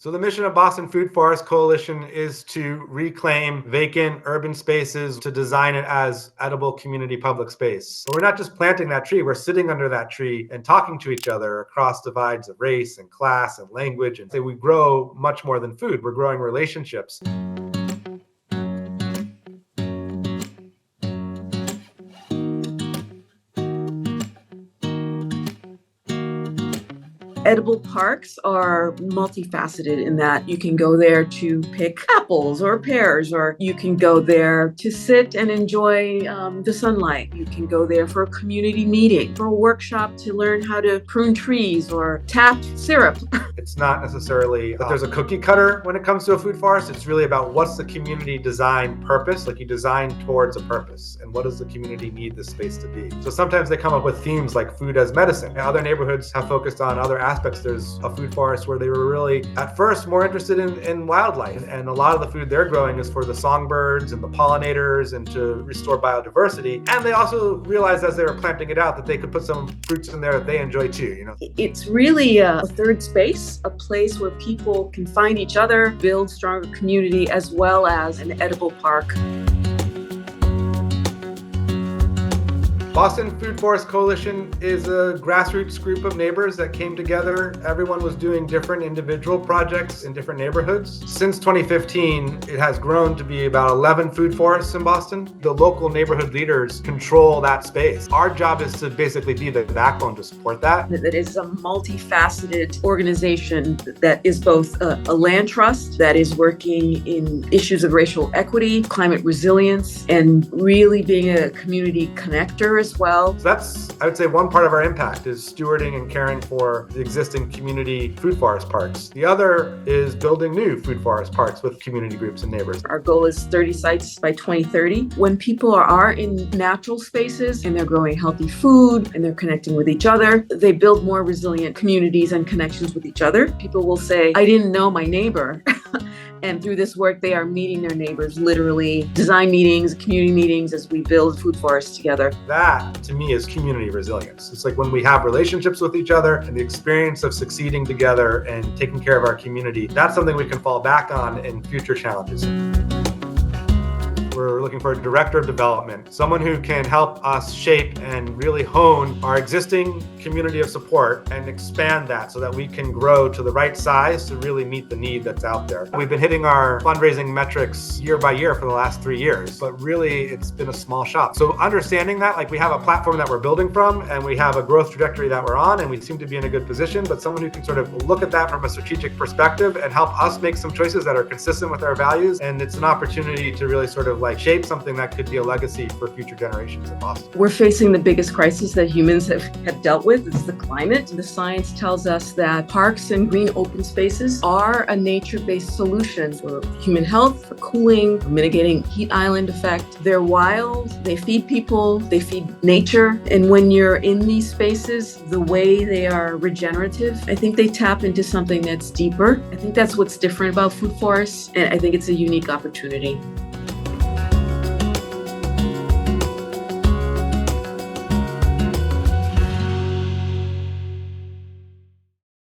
So the mission of Boston Food Forest Coalition is to reclaim vacant urban spaces to design it as edible community public space. But we're not just planting that tree, we're sitting under that tree and talking to each other across divides of race and class and language. And say we grow much more than food, we're growing relationships. Edible parks are multifaceted in that you can go there to pick apples or pears, or you can go there to sit and enjoy the sunlight. You can go there for a community meeting, for a workshop to learn how to prune trees or tap syrup. It's not necessarily that there's a cookie cutter when it comes to a food forest. It's really about what's the community design purpose, like you design towards a purpose, and what does the community need this space to be. So sometimes they come up with themes like food as medicine. Other neighborhoods have focused on other aspects. There's a food forest where they were really, at first, more interested in wildlife. And a lot of the food they're growing is for the songbirds and the pollinators and to restore biodiversity. And they also realized as they were planting it out that they could put some fruits in there that they enjoy too, It's really a third space, a place where people can find each other, build stronger community, as well as an edible park. Boston Food Forest Coalition is a grassroots group of neighbors that came together. Everyone was doing different individual projects in different neighborhoods. Since 2015, it has grown to be about 11 food forests in Boston. The local neighborhood leaders control that space. Our job is to basically be the backbone to support that. That is a multifaceted organization that is both a land trust that is working in issues of racial equity, climate resilience, and really being a community connector as well. So that's, I would say, one part of our impact is stewarding and caring for the existing community food forest parks. The other is building new food forest parks with community groups and neighbors. Our goal is 30 sites by 2030. When people are in natural spaces and they're growing healthy food and they're connecting with each other, they build more resilient communities and connections with each other. People will say, I didn't know my neighbor. And through this work, they are meeting their neighbors, literally design meetings, community meetings as we build food forests together. That, to me, is community resilience. It's like when we have relationships with each other and the experience of succeeding together and taking care of our community, that's something we can fall back on in future challenges. We're looking for a director of development, someone who can help us shape and really hone our existing community of support and expand that so that we can grow to the right size to really meet the need that's out there. We've been hitting our fundraising metrics year by year for the last 3 years, but really it's been a small shop. So understanding that, like we have a platform that we're building from and we have a growth trajectory that we're on and we seem to be in a good position, but someone who can sort of look at that from a strategic perspective and help us make some choices that are consistent with our values. And it's an opportunity to really sort of shape something that could be a legacy for future generations in Boston. We're facing the biggest crisis that humans have dealt with. It's the climate. The science tells us that parks and green open spaces are a nature-based solution for human health, for cooling, for mitigating heat island effect. They're wild, they feed people, they feed nature. And when you're in these spaces, the way they are regenerative, I think they tap into something that's deeper. I think that's what's different about food forests, and I think it's a unique opportunity.